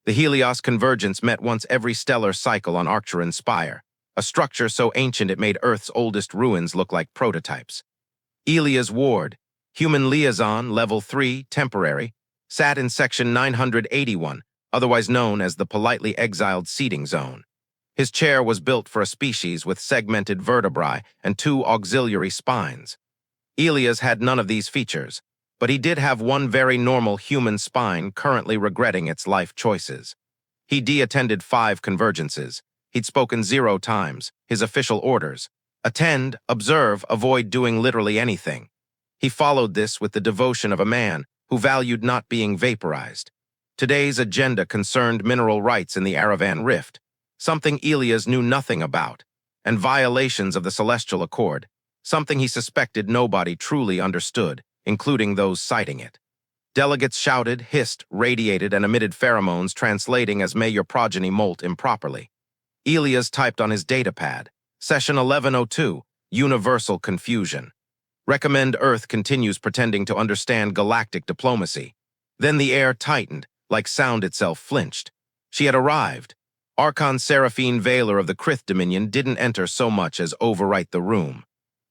The Helios Convergence met once every stellar cycle on Archon Spire, a structure so ancient it made Earth's oldest ruins look like prototypes. Elias Ward, human liaison, level 3, temporary, sat in section 981, otherwise known as the politely exiled seating zone. His chair was built for a species with segmented vertebrae and 2 auxiliary spines. Elias had none of these features, but he did have one very normal human spine currently regretting its life choices. He attended 5 convergences. He'd spoken 0 times, his official orders: attend, observe, avoid doing literally anything. He followed this with the devotion of a man who valued not being vaporized. Today's agenda concerned mineral rights in the Aravan Rift, something Elias knew nothing about, and violations of the Celestial Accord, something he suspected nobody truly understood, including those citing it. Delegates shouted, hissed, radiated, and emitted pheromones translating as "may your progeny molt improperly." Elias typed on his datapad, Session 1102, Universal Confusion. Recommend Earth continues pretending to understand galactic diplomacy. Then the air tightened, like sound itself flinched. She had arrived. Archon Seraphine Vaelor of the Kryth Dominion didn't enter so much as overwrite the room.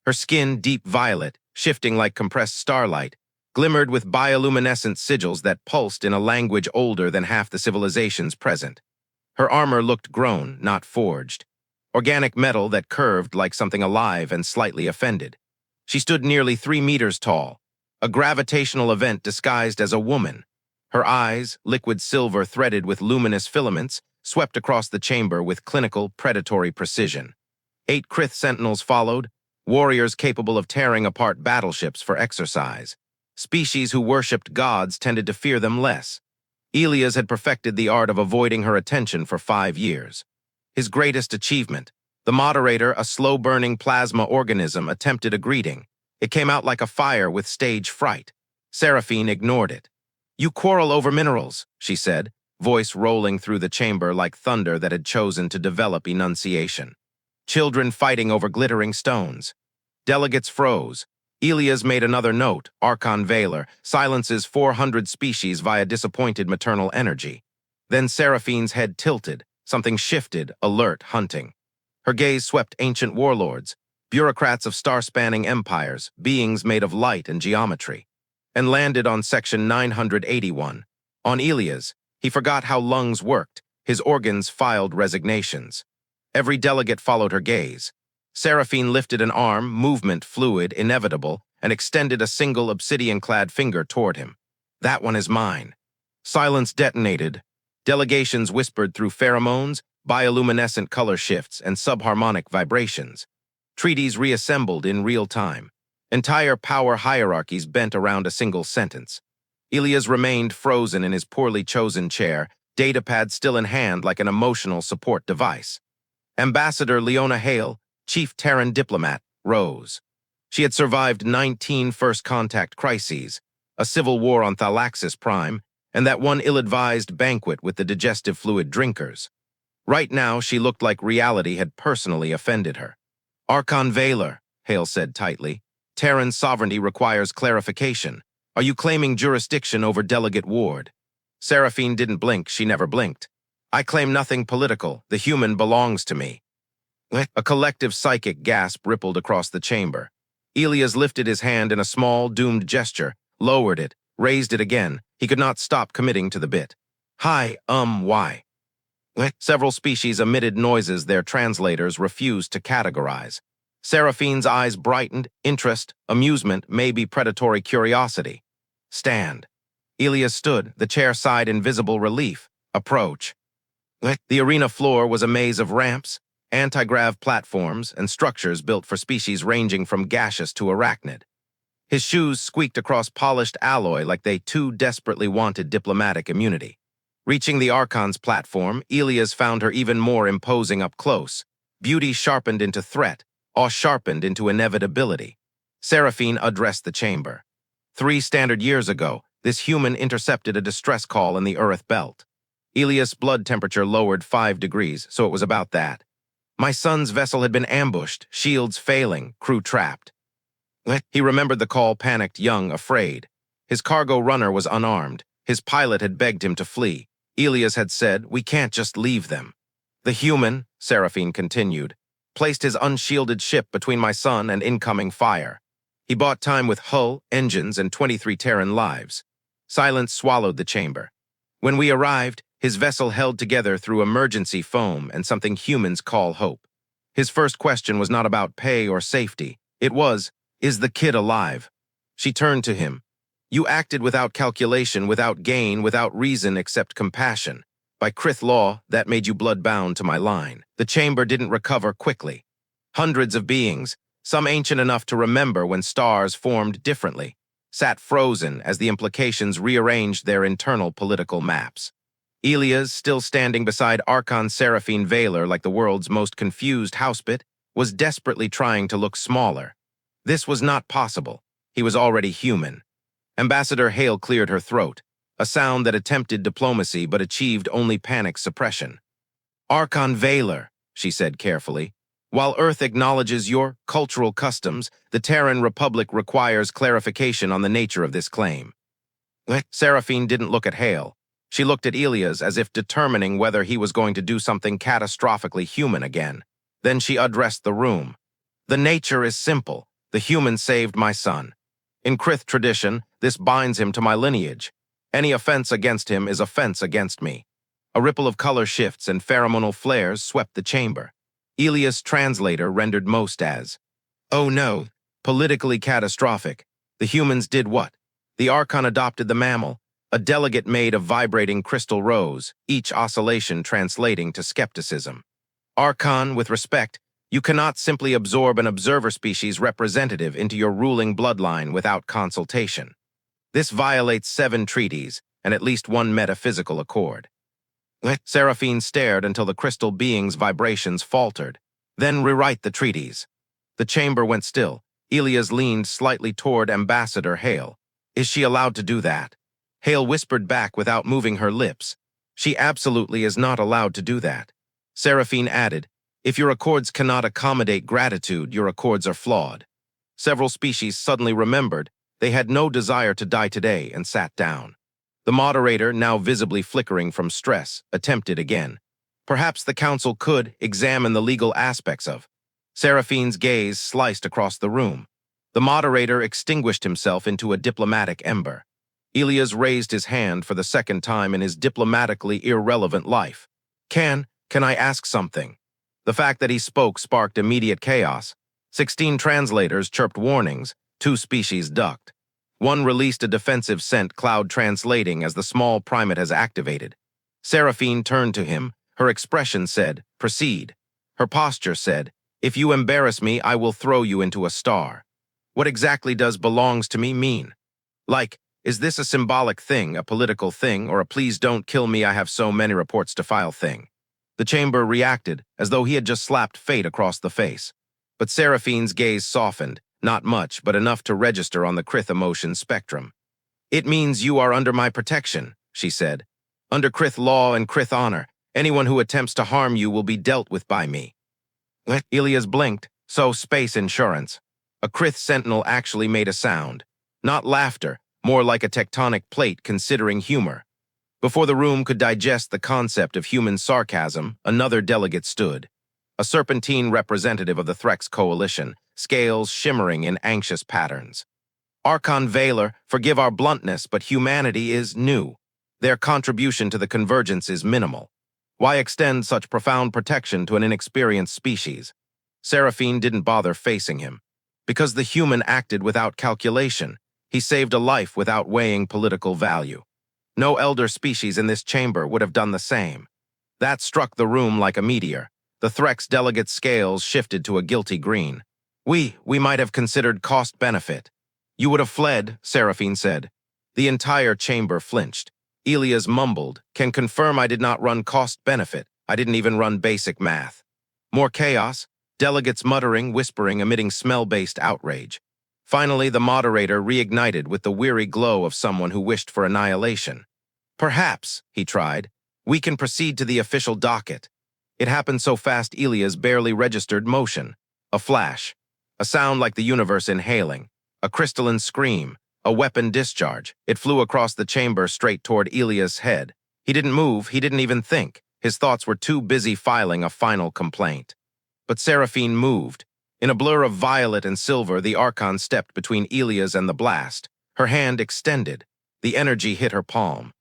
Her skin, deep violet, shifting like compressed starlight, glimmered with bioluminescent sigils that pulsed in a language older than half the civilizations present. Her armor looked grown, not forged. Organic metal that curved like something alive and slightly offended. She stood nearly 3 meters tall, a gravitational event disguised as a woman. Her eyes, liquid silver threaded with luminous filaments, swept across the chamber with clinical, predatory precision. 8 Kryth sentinels followed, warriors capable of tearing apart battleships for exercise. Species who worshipped gods tended to fear them less. Elias had perfected the art of avoiding her attention for 5 years. His greatest achievement, the moderator, a slow-burning plasma organism, attempted a greeting. It came out like a fire with stage fright. Seraphine ignored it. "You quarrel over minerals," she said, voice rolling through the chamber like thunder that had chosen to develop enunciation. Children fighting over glittering stones. Delegates froze. Elias made another note: Archon Vaelor silences 400 species via disappointed maternal energy. Then Seraphine's head tilted, something shifted, alert, hunting. Her gaze swept ancient warlords, bureaucrats of star-spanning empires, beings made of light and geometry, and landed on section 981. On Elias, he forgot how lungs worked. His organs filed resignations. Every delegate followed her gaze. Seraphine lifted an arm, movement fluid, inevitable, and extended a single obsidian-clad finger toward him. "That one is mine." Silence detonated. Delegations whispered through pheromones, bioluminescent color shifts, and subharmonic vibrations. Treaties reassembled in real time. Entire power hierarchies bent around a single sentence. Elias remained frozen in his poorly chosen chair, datapad still in hand like an emotional support device. Ambassador Leona Hale, chief Terran diplomat, rose. She had survived 19 first-contact crises, a civil war on Thalaxis Prime, and that one ill-advised banquet with the digestive fluid drinkers. Right now, she looked like reality had personally offended her. "Archon Vaelor," Hale said tightly, "Terran sovereignty requires clarification. Are you claiming jurisdiction over Delegate Ward?" Seraphine didn't blink, she never blinked. "I claim nothing political. The human belongs to me." A collective psychic gasp rippled across the chamber. Elias lifted his hand in a small, doomed gesture, lowered it, raised it again. He could not stop committing to the bit. "Hi, why?" Several species emitted noises their translators refused to categorize. Seraphine's eyes brightened, interest, amusement, maybe predatory curiosity. "Stand." Elias stood, the chair side in visible relief. "Approach." The arena floor was a maze of ramps, anti-grav platforms, and structures built for species ranging from gaseous to arachnid. His shoes squeaked across polished alloy like they too desperately wanted diplomatic immunity. Reaching the Archon's platform, Elias found her even more imposing up close. Beauty sharpened into threat, awe sharpened into inevitability. Seraphine addressed the chamber. 3 standard years ago, this human intercepted a distress call in the Earth belt. Elias' blood temperature lowered 5 degrees, so it was about that. "My son's vessel had been ambushed, shields failing, crew trapped." He remembered the call, panicked, young, afraid. His cargo runner was unarmed. His pilot had begged him to flee. Elias had said, "We can't just leave them." The human, Seraphine continued, placed his unshielded ship between my son and incoming fire. He bought time with hull, engines, and 23 Terran lives. Silence swallowed the chamber. When we arrived, his vessel held together through emergency foam and something humans call hope. His first question was not about pay or safety. It was, "Is the kid alive?" She turned to him. "You acted without calculation, without gain, without reason except compassion. By Kryth law, that made you blood-bound to my line." The chamber didn't recover quickly. Hundreds of beings, some ancient enough to remember when stars formed differently, sat frozen as the implications rearranged their internal political maps. Elias, still standing beside Archon Seraphine Vaelor like the world's most confused housebit, was desperately trying to look smaller. This was not possible. He was already human. Ambassador Hale cleared her throat, a sound that attempted diplomacy but achieved only panic suppression. "Archon Vaelor," she said carefully, "while Earth acknowledges your cultural customs, the Terran Republic requires clarification on the nature of this claim." Seraphine didn't look at Hale. She looked at Elias as if determining whether he was going to do something catastrophically human again. Then she addressed the room. "The nature is simple. The human saved my son. In Kryth tradition, this binds him to my lineage. Any offense against him is offense against me." A ripple of color shifts and pheromonal flares swept the chamber. Elias' translator rendered most as, "Oh no, politically catastrophic. The humans did what? The Archon adopted the mammal, a delegate made of vibrating crystal rose, each oscillation translating to skepticism. Archon, with respect, you cannot simply absorb an observer species representative into your ruling bloodline without consultation. This violates 7 treaties and at least 1 metaphysical accord." Seraphine stared until the crystal being's vibrations faltered. "Then rewrite the treaties." The chamber went still. Elias leaned slightly toward Ambassador Hale. "Is she allowed to do that?" Hale whispered back without moving her lips. "She absolutely is not allowed to do that." Seraphine added, "If your accords cannot accommodate gratitude, your accords are flawed." Several species suddenly remembered they had no desire to die today and sat down. The moderator, now visibly flickering from stress, attempted again. "Perhaps the council could examine the legal aspects of." Seraphine's gaze sliced across the room. The moderator extinguished himself into a diplomatic ember. Elias raised his hand for the second time in his diplomatically irrelevant life. Can I ask something?" The fact that he spoke sparked immediate chaos. 16 translators chirped warnings, 2 species ducked. One released a defensive scent cloud translating as the small primate has activated. Seraphine turned to him. Her expression said, "Proceed." Her posture said, "If you embarrass me, I will throw you into a star." What exactly does "belongs to me" mean? Like, is this a symbolic thing, a political thing, or a "please don't kill me, I have so many reports to file" thing? The chamber reacted as though he had just slapped fate across the face. But Seraphine's gaze softened, not much, but enough to register on the Kryth emotion spectrum. "It means you are under my protection," she said. "Under Kryth law and Kryth honor, anyone who attempts to harm you will be dealt with by me." Elias blinked, so space insurance. A Kryth sentinel actually made a sound. Not laughter, more like a tectonic plate considering humor. Before the room could digest the concept of human sarcasm, another delegate stood. A serpentine representative of the Threx coalition, scales shimmering in anxious patterns. "Archon Vaelor, forgive our bluntness, but humanity is new. Their contribution to the convergence is minimal. Why extend such profound protection to an inexperienced species?" Seraphine didn't bother facing him. "Because the human acted without calculation. He saved a life without weighing political value. No elder species in this chamber would have done the same." That struck the room like a meteor. The Threx delegate's scales shifted to a guilty green. We might have considered cost-benefit." "You would have fled," Seraphine said. The entire chamber flinched. Elias mumbled, "Can confirm I did not run cost-benefit. I didn't even run basic math." More chaos, delegates muttering, whispering, emitting smell-based outrage. Finally, the moderator reignited with the weary glow of someone who wished for annihilation. "Perhaps," he tried, "we can proceed to the official docket." It happened so fast Elias barely registered motion. A flash. A sound like the universe inhaling. A crystalline scream. A weapon discharge. It flew across the chamber straight toward Elias' head. He didn't move, he didn't even think. His thoughts were too busy filing a final complaint. But Seraphine moved. In a blur of violet and silver, the Archon stepped between Elias and the blast. Her hand extended. The energy hit her palm.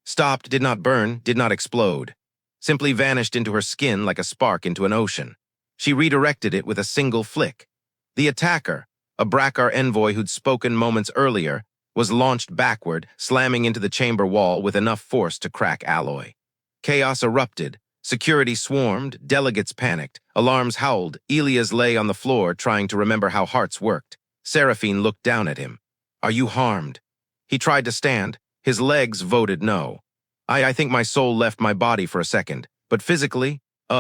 Stopped, did not burn, did not explode. Simply vanished into her skin like a spark into an ocean. She redirected it with a single flick. The attacker, a Brackar envoy who'd spoken moments earlier, was launched backward, slamming into the chamber wall with enough force to crack alloy. Chaos erupted. Security swarmed, delegates panicked, alarms howled. Elias lay on the floor trying to remember how hearts worked. Seraphine looked down at him. "Are you harmed?" He tried to stand. His legs voted no. I think my soul left my body for a second, but physically,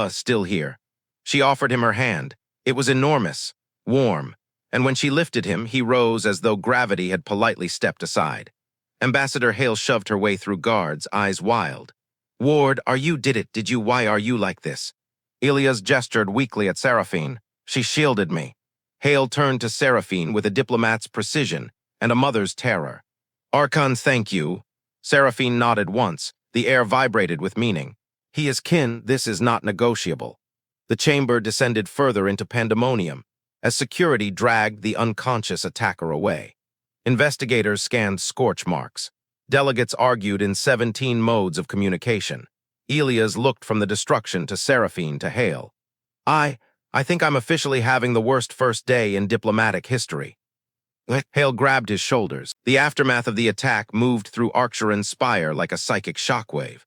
still here." She offered him her hand. It was enormous, warm, and when she lifted him, he rose as though gravity had politely stepped aside. Ambassador Hale shoved her way through guards, eyes wild. "Ward, did you, why are you like this?" Elias gestured weakly at Seraphine. "She shielded me." Hale turned to Seraphine with a diplomat's precision and a mother's terror. "Archon, thank you." Seraphine nodded once. The air vibrated with meaning. "He is kin, this is not negotiable." The chamber descended further into pandemonium as security dragged the unconscious attacker away. Investigators scanned scorch marks. Delegates argued in 17 modes of communication. Elias looked from the destruction to Seraphine to Hale. I think I'm officially having the worst first day in diplomatic history." Hale grabbed his shoulders. The aftermath of the attack moved through Archon's spire like a psychic shockwave.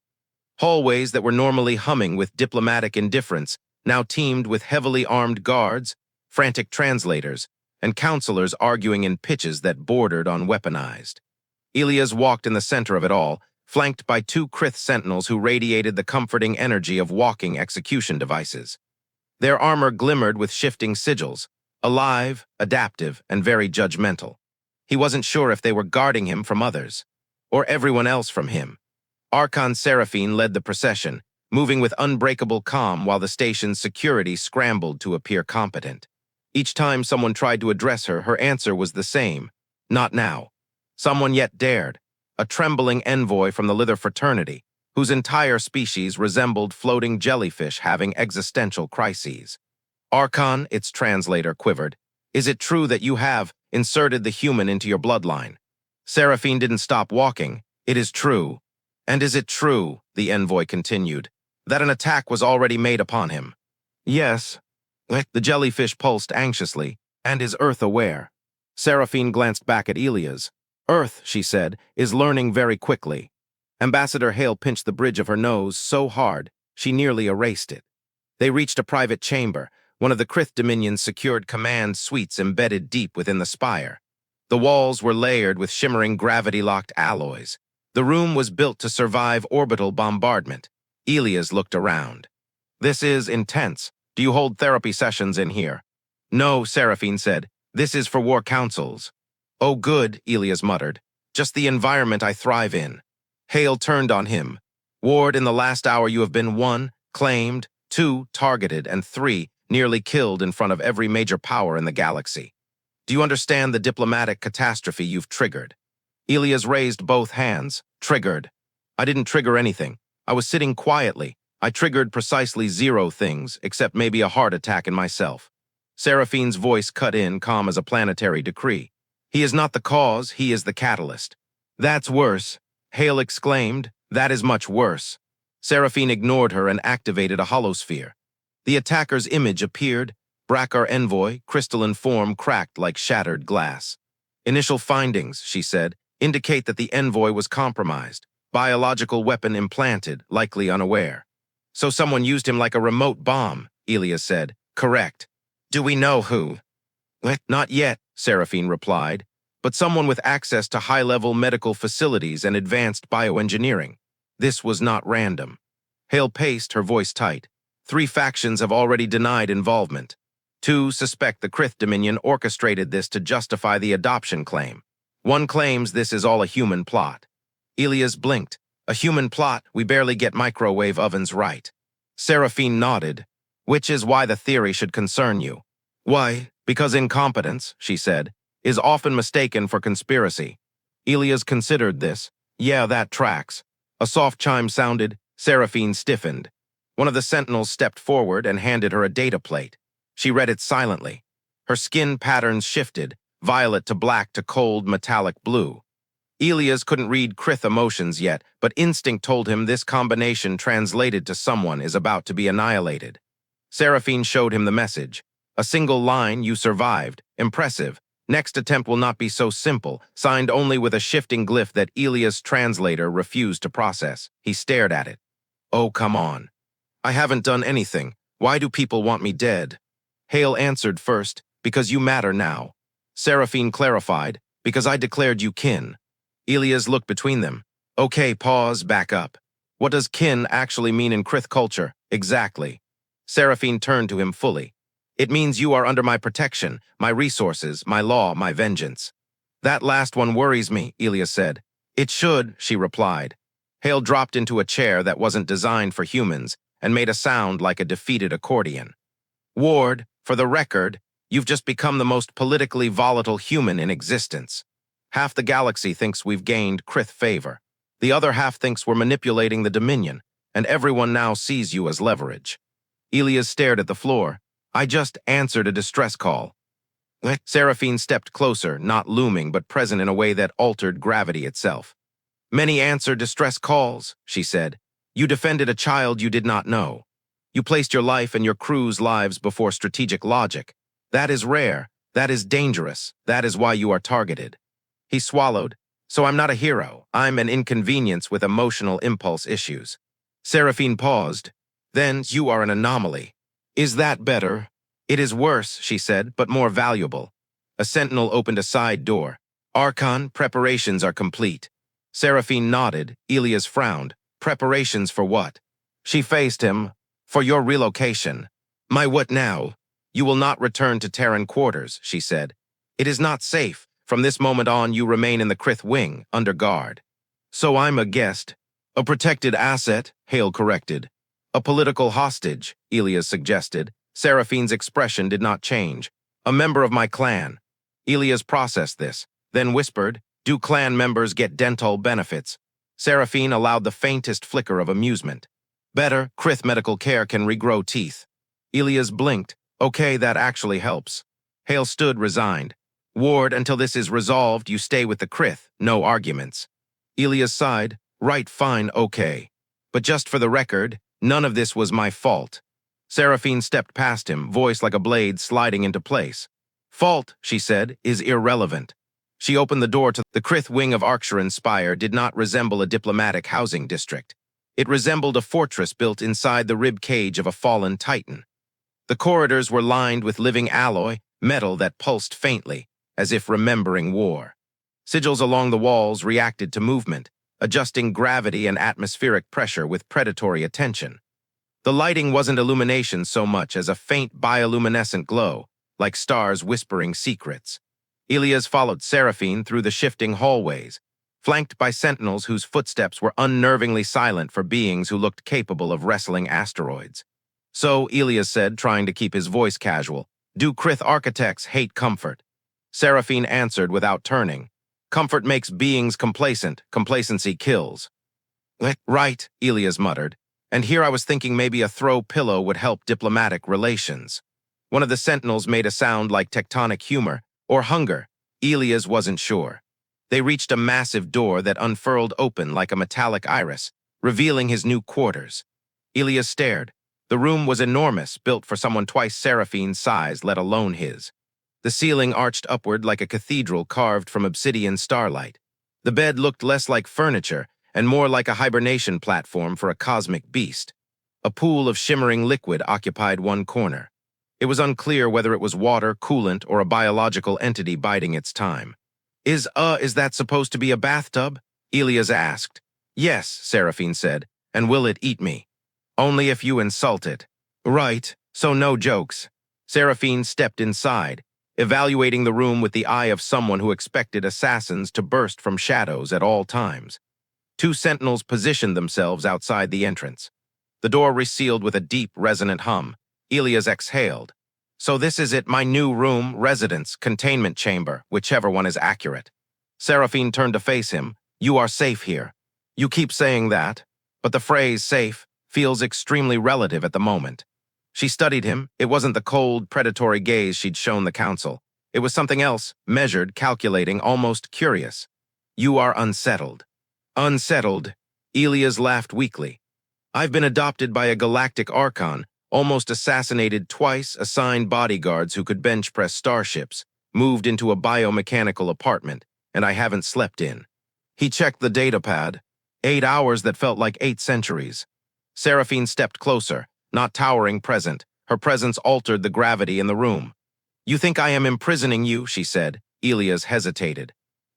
Hallways that were normally humming with diplomatic indifference now teemed with heavily armed guards, frantic translators, and counselors arguing in pitches that bordered on weaponized. Elias walked in the center of it all, flanked by 2 Kryth sentinels who radiated the comforting energy of walking execution devices. Their armor glimmered with shifting sigils, alive, adaptive, and very judgmental. He wasn't sure if they were guarding him from others, or everyone else from him. Archon Seraphine led the procession, moving with unbreakable calm while the station's security scrambled to appear competent. Each time someone tried to address her, her answer was the same: "Not now." Someone yet dared, a trembling envoy from the Lither fraternity, whose entire species resembled floating jellyfish having existential crises. "Archon," its translator quivered, "is it true that you have inserted the human into your bloodline?" Seraphine didn't stop walking. "It is true." "And is it true," the envoy continued, "that an attack was already made upon him?" "Yes." The jellyfish pulsed anxiously. "And is Earth aware?" Seraphine glanced back at Elias. "Earth," she said, "is learning very quickly." Ambassador Hale pinched the bridge of her nose so hard she nearly erased it. They reached a private chamber, one of the Kryth Dominion's secured command suites embedded deep within the spire. The walls were layered with shimmering gravity-locked alloys. The room was built to survive orbital bombardment. Elias looked around. "This is intense. Do you hold therapy sessions in here?" "No," Seraphine said. "This is for war councils." "Oh, good," Elias muttered. "Just the environment I thrive in." Hale turned on him. "Ward, in the last hour you have been 1, claimed, 2, targeted, and 3, nearly killed in front of every major power in the galaxy. Do you understand the diplomatic catastrophe you've triggered?" Elias raised both hands. "Triggered. I didn't trigger anything. I was sitting quietly. I triggered precisely 0 things, except maybe a heart attack in myself." Seraphine's voice cut in, calm as a planetary decree. "He is not the cause, he is the catalyst." "That's worse," Hale exclaimed. "That is much worse." Seraphine ignored her and activated a holosphere. The attacker's image appeared. Brackar envoy, crystalline form cracked like shattered glass. "Initial findings," she said, "indicate that the envoy was compromised. Biological weapon implanted, likely unaware." "So someone used him like a remote bomb," Elias said. "Correct. Do we know who?" "Not yet," Seraphine replied, "but someone with access to high-level medical facilities and advanced bioengineering. This was not random." Hale paced, her voice tight. 3 factions have already denied involvement. 2 suspect the Kryth Dominion orchestrated this to justify the adoption claim. 1 claims this is all a human plot. Elias blinked. "A human plot? We barely get microwave ovens right." Seraphine nodded. "Which is why the theory should concern you." "Why? Because incompetence," she said, "is often mistaken for conspiracy." Elias considered this. "Yeah, that tracks. A soft chime sounded. Seraphine stiffened. One of the sentinels stepped forward and handed her a data plate. She read it silently. Her skin patterns shifted, violet to black to cold metallic blue. Elias couldn't read Kryth emotions yet, but instinct told him this combination translated to someone is about to be annihilated. Seraphine showed him the message. A single line, you survived. Impressive. Next attempt will not be so simple, signed only with a shifting glyph that Elias' translator refused to process. He stared at it. Oh, come on. I haven't done anything. Why do people want me dead? Hale answered first, because you matter now. Seraphine clarified, because I declared you kin. Elias looked between them. Okay, pause, back up. What does kin actually mean in Kryth culture? Exactly. Seraphine turned to him fully. It means you are under my protection, my resources, my law, my vengeance. That last one worries me, Elias said. It should, she replied. Hale dropped into a chair that wasn't designed for humans and made a sound like a defeated accordion. Ward, for the record, you've just become the most politically volatile human in existence. Half the galaxy thinks we've gained Kryth favor. The other half thinks we're manipulating the Dominion, and everyone now sees you as leverage. Elias stared at the floor. I just answered a distress call. Seraphine stepped closer, not looming but present in a way that altered gravity itself. Many answer distress calls, she said. You defended a child you did not know. You placed your life and your crew's lives before strategic logic. That is rare. That is dangerous. That is why you are targeted. He swallowed. So I'm not a hero. I'm an inconvenience with emotional impulse issues. Seraphine paused. Then you are an anomaly. Is that better? It is worse, she said, but more valuable. A sentinel opened a side door. Archon, preparations are complete. Seraphine nodded. Elias frowned. Preparations for what? She faced him. For your relocation. My what now? You will not return to Terran quarters, she said. It is not safe. From this moment on, you remain in the Kryth wing, under guard. So I'm a guest. A protected asset, Hale corrected. A political hostage, Elias suggested. Seraphine's expression did not change. A member of my clan. Elias processed this, then whispered, do clan members get dental benefits? Seraphine allowed the faintest flicker of amusement. Better, Kryth medical care can regrow teeth. Elias blinked. Okay, that actually helps. Hale stood resigned. Ward, until this is resolved, you stay with the Kryth, no arguments. Elias sighed. Right, fine, okay. But just for the record, none of this was my fault. Seraphine stepped past him, voice like a blade sliding into place. Fault, she said, is irrelevant. She opened the door to the Kryth wing of Archon Spire did not resemble a diplomatic housing district. It resembled a fortress built inside the rib cage of a fallen titan. The corridors were lined with living alloy, metal that pulsed faintly, as if remembering war. Sigils along the walls reacted to movement, adjusting gravity and atmospheric pressure with predatory attention. The lighting wasn't illumination so much as a faint bioluminescent glow, like stars whispering secrets. Elias followed Seraphine through the shifting hallways, flanked by sentinels whose footsteps were unnervingly silent for beings who looked capable of wrestling asteroids. So, Elias said, trying to keep his voice casual, do Kryth architects hate comfort? Seraphine answered without turning. Comfort makes beings complacent, complacency kills. Right, Elias muttered. And here I was thinking maybe a throw pillow would help diplomatic relations. One of the sentinels made a sound like tectonic humor, or hunger. Elias wasn't sure. They reached a massive door that unfurled open like a metallic iris, revealing his new quarters. Elias stared. The room was enormous, built for someone twice Seraphine's size, let alone his. The ceiling arched upward like a cathedral carved from obsidian starlight. The bed looked less like furniture and more like a hibernation platform for a cosmic beast. A pool of shimmering liquid occupied one corner. It was unclear whether it was water, coolant, or a biological entity biding its time. Is that supposed to be a bathtub? Elias asked. Yes, Seraphine said. And will it eat me? Only if you insult it. Right, so no jokes. Seraphine stepped inside, evaluating the room with the eye of someone who expected assassins to burst from shadows at all times. Two sentinels positioned themselves outside the entrance. The door resealed with a deep, resonant hum. Elias exhaled. So this is it, my new room, residence, containment chamber, whichever one is accurate. Seraphine turned to face him. You are safe here. You keep saying that, but the phrase safe feels extremely relative at the moment. She studied him. It wasn't the cold, predatory gaze she'd shown the council. It was something else, measured, calculating, almost curious. You are unsettled. Unsettled? Elias laughed weakly. I've been adopted by a galactic Archon, almost assassinated twice, assigned bodyguards who could bench press starships, moved into a biomechanical apartment, and I haven't slept in. He checked the datapad. 8 hours that felt like 8 centuries. Seraphine stepped closer, not towering present. Her presence altered the gravity in the room. You think I am imprisoning you, she said. Elias hesitated.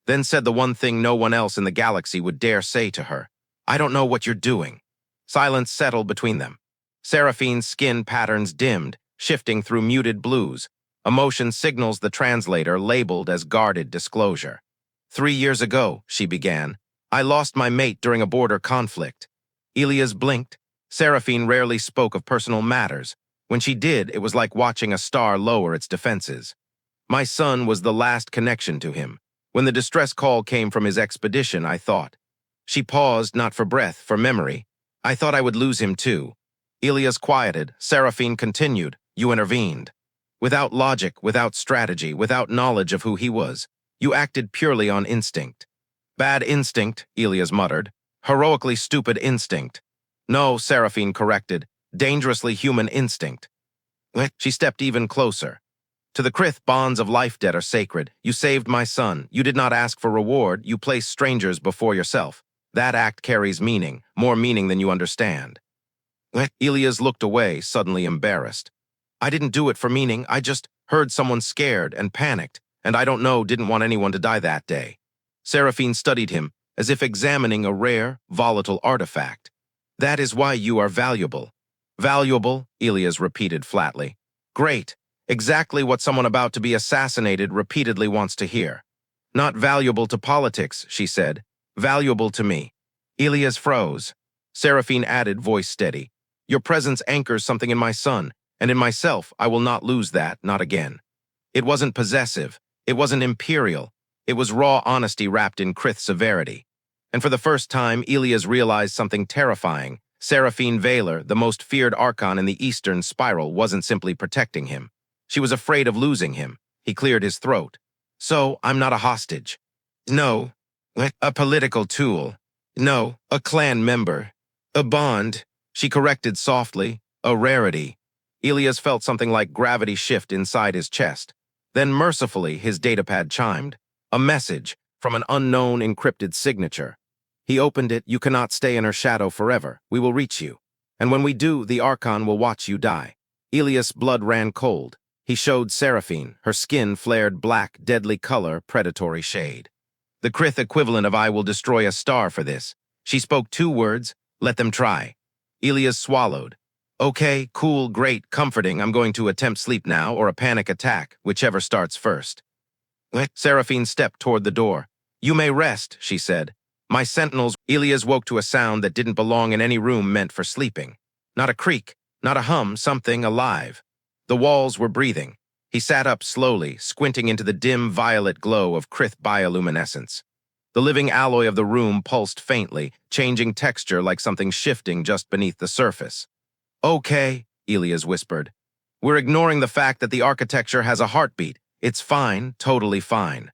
Then said the one thing no one else in the galaxy would dare say to her. I don't know what you're doing. Silence settled between them. Seraphine's skin patterns dimmed, shifting through muted blues. Emotion signals the translator labeled as guarded disclosure. 3 years ago, she began, I lost my mate during a border conflict. Elias blinked. Seraphine rarely spoke of personal matters. When she did, it was like watching a star lower its defenses. My son was the last connection to him. When the distress call came from his expedition, I thought. She paused, not for breath, for memory. I thought I would lose him too. Elias quieted. Seraphine continued. You intervened. Without logic, without strategy, without knowledge of who he was. You acted purely on instinct. Bad instinct, Elias muttered. Heroically stupid instinct. No, Seraphine corrected. Dangerously human instinct. She stepped even closer. To the Kryth, bonds of life debt are sacred. You saved my son. You did not ask for reward. You placed strangers before yourself. That act carries meaning, more meaning than you understand. Elias looked away, suddenly embarrassed. I didn't do it for meaning. I just heard someone scared and panicked, and I don't know, didn't want anyone to die that day. Seraphine studied him, as if examining a rare, volatile artifact. That is why you are valuable. Valuable, Elias repeated flatly. Great. Exactly what someone about to be assassinated repeatedly wants to hear. Not valuable to politics, she said. Valuable to me. Elias froze. Seraphine added, voice steady. Your presence anchors something in my son, and in myself I will not lose that, not again. It wasn't possessive. It wasn't imperial. It was raw honesty wrapped in Kryth severity. And for the first time, Elias realized something terrifying. Seraphine Vaelor, the most feared Archon in the Eastern Spiral, wasn't simply protecting him. She was afraid of losing him. He cleared his throat. So, I'm not a hostage. No. A political tool. No. A clan member. A bond. She corrected softly. A rarity. Elias felt something like gravity shift inside his chest. Then mercifully, his datapad chimed. A message from an unknown encrypted signature. He opened it. You cannot stay in her shadow forever. We will reach you. And when we do, the Archon will watch you die. Elias' blood ran cold. He showed Seraphine. Her skin flared black, deadly color, predatory shade. The Kryth equivalent of I will destroy a star for this. She spoke 2 words. Let them try. Elias swallowed. Okay, cool, great, comforting. I'm going to attempt sleep now or a panic attack, whichever starts first. Seraphine stepped toward the door. You may rest, she said. My sentinels. Elias woke to a sound that didn't belong in any room meant for sleeping. Not a creak, not a hum, something alive. The walls were breathing. He sat up slowly, squinting into the dim violet glow of Kryth bioluminescence. The living alloy of the room pulsed faintly, changing texture like something shifting just beneath the surface. Okay, Elias whispered. We're ignoring the fact that the architecture has a heartbeat. It's fine, totally fine.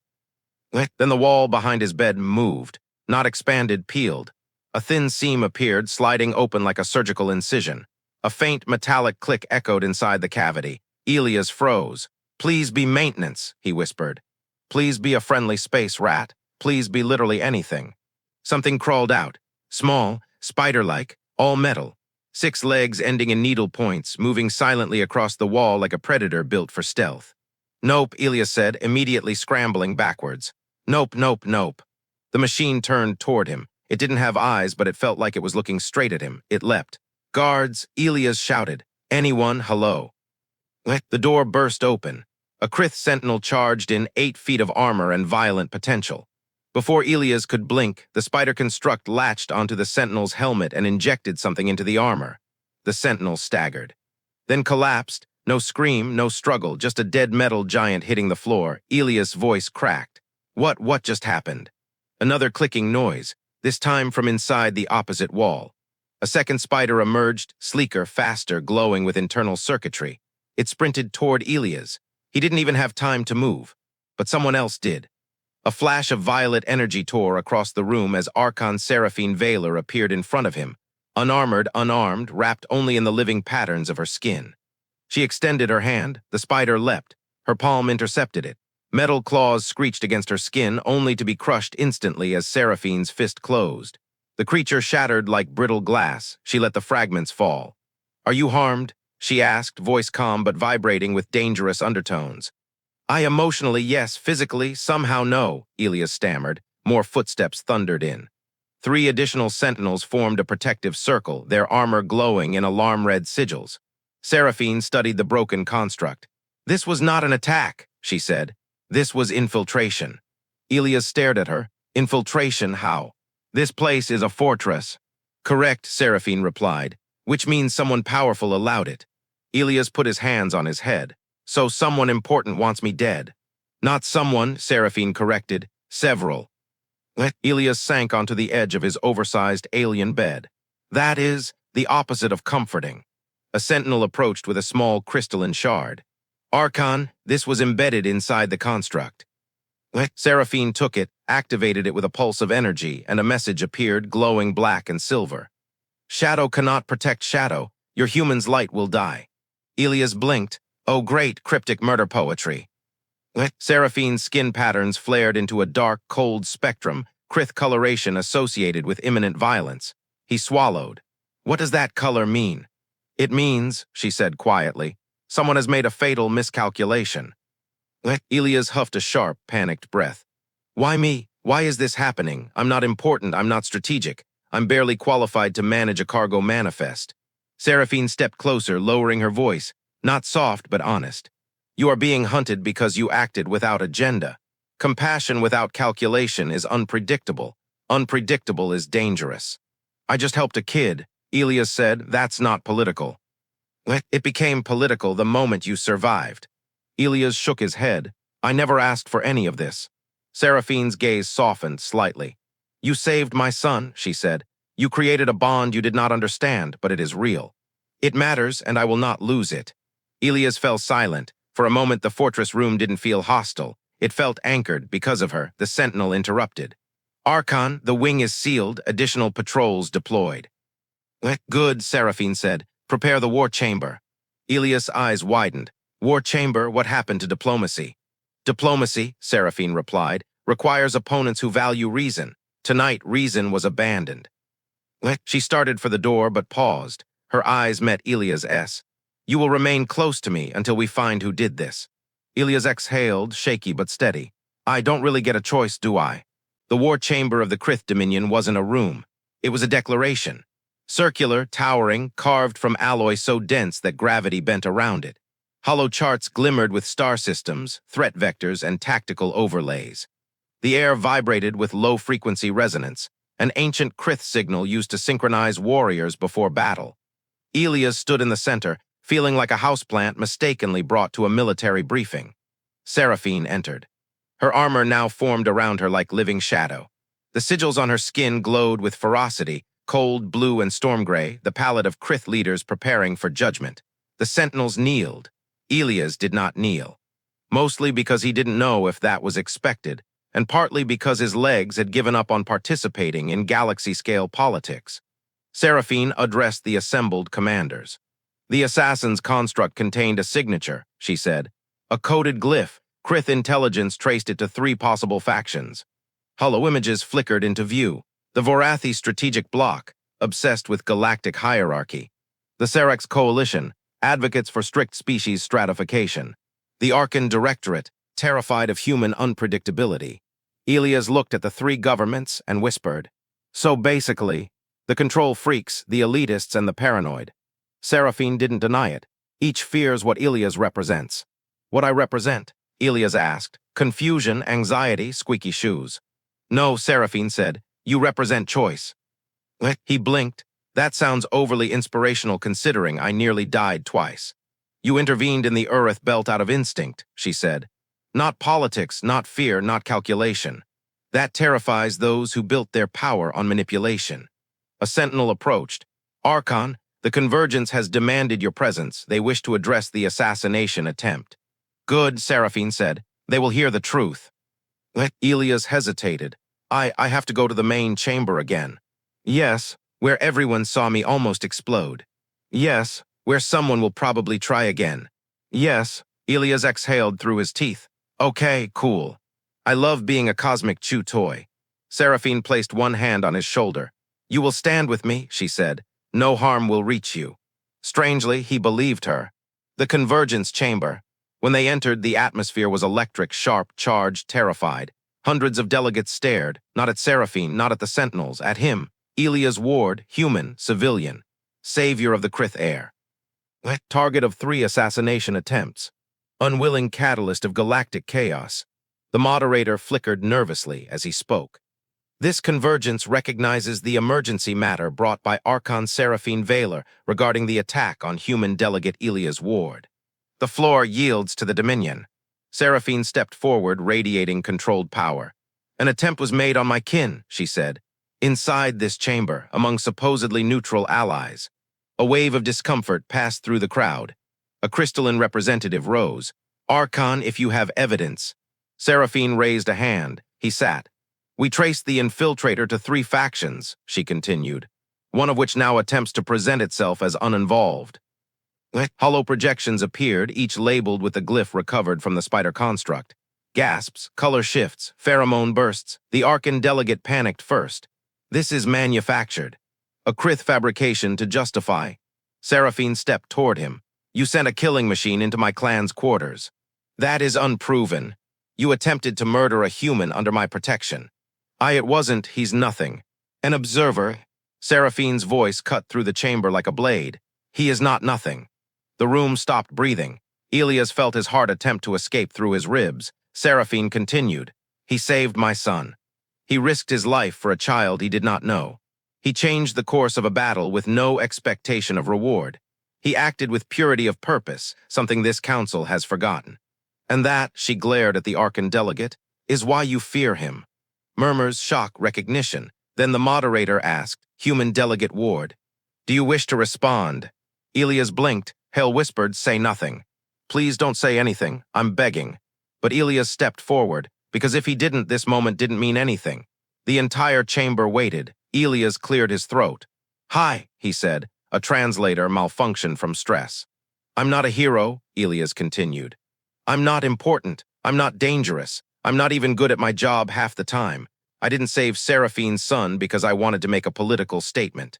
Then the wall behind his bed moved, not expanded, peeled. A thin seam appeared, sliding open like a surgical incision. A faint metallic click echoed inside the cavity. Elias froze. Please be maintenance, he whispered. Please be a friendly space rat. Please be literally anything. Something crawled out. Small, spider-like, all metal. 6 legs ending in needle points, moving silently across the wall like a predator built for stealth. Nope, Elias said, immediately scrambling backwards. Nope, nope, nope. The machine turned toward him. It didn't have eyes, but it felt like it was looking straight at him. It leapt. Guards, Elias shouted. Anyone, hello. The door burst open. A Kryth sentinel charged in 8 feet of armor and violent potential. Before Elias could blink, the spider construct latched onto the sentinel's helmet and injected something into the armor. The sentinel staggered. Then collapsed. No scream, no struggle, just a dead metal giant hitting the floor. Elias' voice cracked. What just happened? Another clicking noise. this time from inside the opposite wall. A second spider emerged, sleeker, faster, glowing with internal circuitry. It sprinted toward Elias. He didn't even have time to move, but someone else did. A flash of violet energy tore across the room as Archon Seraphine Vaelor appeared in front of him, unarmored, unarmed, wrapped only in the living patterns of her skin. She extended her hand. The spider leapt. Her palm intercepted it. Metal claws screeched against her skin, only to be crushed instantly as Seraphine's fist closed. The creature shattered like brittle glass. She let the fragments fall. "Are you harmed?" she asked, voice calm but vibrating with dangerous undertones. "I emotionally, yes. Physically, somehow no," Elias stammered. More footsteps thundered in. 3 additional sentinels formed a protective circle, their armor glowing in alarm-red sigils. Seraphine studied the broken construct. "This was not an attack," she said. "This was infiltration." Elias stared at her. "Infiltration, how?" "This place is a fortress." "Correct," Seraphine replied, "which means someone powerful allowed it." Elias put his hands on his head. "So someone important wants me dead." "Not someone," Seraphine corrected. "Several." Elias sank onto the edge of his oversized alien bed. "That is the opposite of comforting." A sentinel approached with a small crystalline shard. "Archon, this was embedded inside the construct." Seraphine took it, activated it with a pulse of energy, and a message appeared, glowing black and silver. "Shadow cannot protect shadow. Your human's light will die." Elias blinked. "Oh great, cryptic murder poetry." Seraphine's skin patterns flared into a dark, cold spectrum, Kryth coloration associated with imminent violence. He swallowed. "What does that color mean?" "It means," she said quietly, "someone has made a fatal miscalculation." Elias huffed a sharp, panicked breath. "Why me? Why is this happening? I'm not important, I'm not strategic. I'm barely qualified to manage a cargo manifest." Seraphine stepped closer, lowering her voice, not soft but honest. "You are being hunted because you acted without agenda. Compassion without calculation is unpredictable. Unpredictable is dangerous." "I just helped a kid," Elias said. "That's not political." "It became political the moment you survived." Elias shook his head. "I never asked for any of this." Seraphine's gaze softened slightly. "You saved my son," she said. "You created a bond you did not understand, but it is real. It matters, and I will not lose it." Elias fell silent. For a moment, the fortress room didn't feel hostile. It felt anchored because of her. The sentinel interrupted. "Archon, the wing is sealed. Additional patrols deployed." "Good," Seraphine said. "Prepare the war chamber." Elias' eyes widened. "War chamber, what happened to diplomacy?" "Diplomacy," Seraphine replied, "requires opponents who value reason. Tonight, reason was abandoned." She started for the door but paused. Her eyes met Elias'. "You will remain close to me until we find who did this." Elias exhaled, shaky but steady. "I don't really get a choice, do I?" The war chamber of the Kryth Dominion wasn't a room. It was a declaration. Circular, towering, carved from alloy so dense that gravity bent around it. Hollow charts glimmered with star systems, threat vectors, and tactical overlays. The air vibrated with low-frequency resonance, an ancient Kryth signal used to synchronize warriors before battle. Elias stood in the center, feeling like a houseplant mistakenly brought to a military briefing. Seraphine entered. Her armor now formed around her like living shadow. The sigils on her skin glowed with ferocity, cold, blue, and storm gray, the palette of Kryth leaders preparing for judgment. The sentinels kneeled. Elias did not kneel. Mostly because he didn't know if that was expected, and partly because his legs had given up on participating in galaxy-scale politics. Seraphine addressed the assembled commanders. "The assassin's construct contained a signature," she said. "A coded glyph. Kryth intelligence traced it to 3 possible factions." Hollow images flickered into view. The Vorathi strategic bloc, obsessed with galactic hierarchy. The Serax coalition, advocates for strict species stratification. The Archon Directorate, terrified of human unpredictability. Elias looked at the 3 governments and whispered. "So basically, the control freaks, the elitists, and the paranoid." Seraphine didn't deny it. Each fears what Elias represents. "What I represent?" Elias asked. "Confusion, anxiety, squeaky shoes." "No," Seraphine said. "You represent choice." He blinked. "That sounds overly inspirational considering I nearly died twice." "You intervened in the Urith belt out of instinct," she said. "Not politics, not fear, not calculation." That terrifies those who built their power on manipulation. A sentinel approached. Archon, the Convergence has demanded your presence. They wish to address the assassination attempt. Good, Seraphine said. They will hear the truth. Elias hesitated. I have to go to the main chamber again. Yes, where everyone saw me almost explode. Yes, where someone will probably try again. Yes, Elias exhaled through his teeth. Okay, cool. I love being a cosmic chew toy. Seraphine placed one hand on his shoulder. You will stand with me, she said. No harm will reach you. Strangely, he believed her. The Convergence chamber. When they entered, the atmosphere was electric, sharp, charged, terrified. Hundreds of delegates stared, not at Seraphine, not at the Sentinels, at him, Elias Ward, human, civilian, savior of the Kryth air. Target of 3 assassination attempts. Unwilling catalyst of galactic chaos. The moderator flickered nervously as he spoke. This convergence recognizes the emergency matter brought by Archon Seraphine Vaelor regarding the attack on human delegate Elias Ward. The floor yields to the Dominion. Seraphine stepped forward, radiating controlled power. An attempt was made on my kin, she said. Inside this chamber, among supposedly neutral allies. A wave of discomfort passed through the crowd. A crystalline representative rose. Archon, if you have evidence. Seraphine raised a hand. He sat. We traced the infiltrator to 3 factions, she continued, one of which now attempts to present itself as uninvolved. Hollow projections appeared, each labeled with the glyph recovered from the spider construct. Gasps, color shifts, pheromone bursts. The Archon delegate panicked first. This is manufactured. A Kryth fabrication to justify. Seraphine stepped toward him. You sent a killing machine into my clan's quarters. That is unproven. You attempted to murder a human under my protection. It wasn't, he's nothing. An observer. Seraphine's voice cut through the chamber like a blade. He is not nothing. The room stopped breathing. Elias felt his heart attempt to escape through his ribs. Seraphine continued. He saved my son. He risked his life for a child he did not know. He changed the course of a battle with no expectation of reward. He acted with purity of purpose, something this council has forgotten. And that, she glared at the Archon delegate, is why you fear him. Murmurs, shock, recognition. Then the moderator asked, Human Delegate Ward, do you wish to respond? Elias blinked. Hale whispered, say nothing. Please don't say anything, I'm begging. But Elias stepped forward, because if he didn't, this moment didn't mean anything. The entire chamber waited. Elias cleared his throat. Hi, he said. A translator malfunctioned from stress. I'm not a hero, Elias continued. I'm not important. I'm not dangerous. I'm not even good at my job half the time. I didn't save Seraphine's son because I wanted to make a political statement.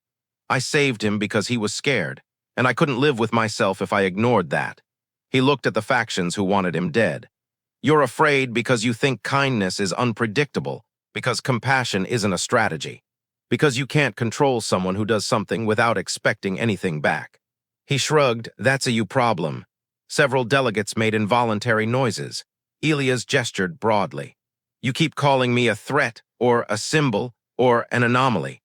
I saved him because he was scared, and I couldn't live with myself if I ignored that. He looked at the factions who wanted him dead. You're afraid because you think kindness is unpredictable, because compassion isn't a strategy, because you can't control someone who does something without expecting anything back. He shrugged, that's a you problem. Several delegates made involuntary noises. Elias gestured broadly. You keep calling me a threat, or a symbol, or an anomaly.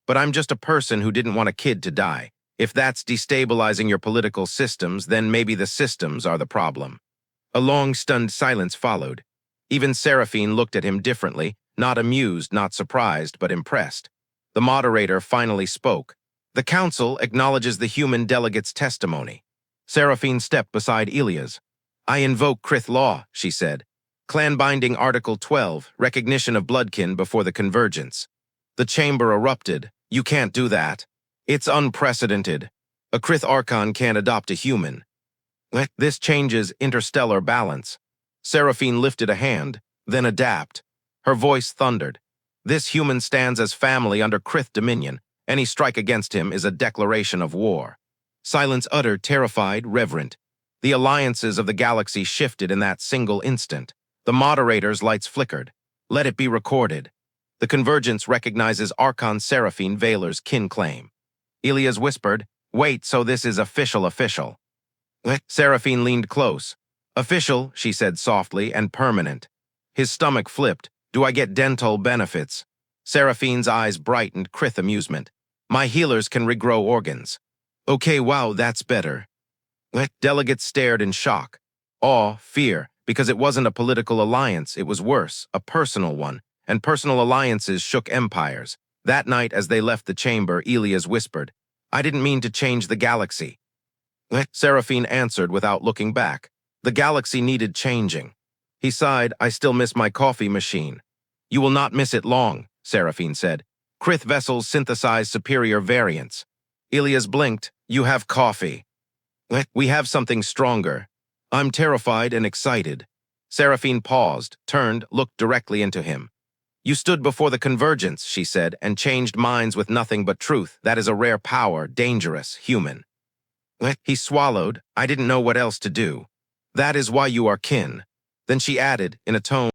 But I'm just a person who didn't want a kid to die. If that's destabilizing your political systems, then maybe the systems are the problem. A long, stunned silence followed. Even Seraphine looked at him differently, not amused, not surprised, but impressed. The moderator finally spoke. The council acknowledges the human delegate's testimony. Seraphine stepped beside Elias. I invoke Kryth law, she said. Clan binding Article 12, recognition of bloodkin before the convergence. The chamber erupted. You can't do that. It's unprecedented. A Kryth Archon can't adopt a human. This changes interstellar balance. Seraphine lifted a hand, then adapt. Her voice thundered. This human stands as family under Kryth Dominion. Any strike against him is a declaration of war. Silence uttered, terrified, reverent. The alliances of the galaxy shifted in that single instant. The moderator's lights flickered. Let it be recorded. The convergence recognizes Archon Seraphine Vaelor's kin claim. Elias whispered, wait, so this is official. Seraphine leaned close. Official, she said softly, and permanent. His stomach flipped. Do I get dental benefits? Seraphine's eyes brightened, Kryth amusement. My healers can regrow organs. Okay, wow, that's better. Delegates stared in shock. Awe, fear, because it wasn't a political alliance, it was worse, a personal one, and personal alliances shook empires. That night, as they left the chamber, Elias whispered, "I didn't mean to change the galaxy." Seraphine answered without looking back. The galaxy needed changing. He sighed, "I still miss my coffee machine." "You will not miss it long," Seraphine said. "Kryth vessels synthesize superior variants." Elias blinked. "You have coffee." "We have something stronger." "I'm terrified and excited." Seraphine paused, turned, looked directly into him. "You stood before the convergence," she said, "and changed minds with nothing but truth. That is a rare power, dangerous, human." He swallowed. "I didn't know what else to do." "That is why you are kin." Then she added, in a tone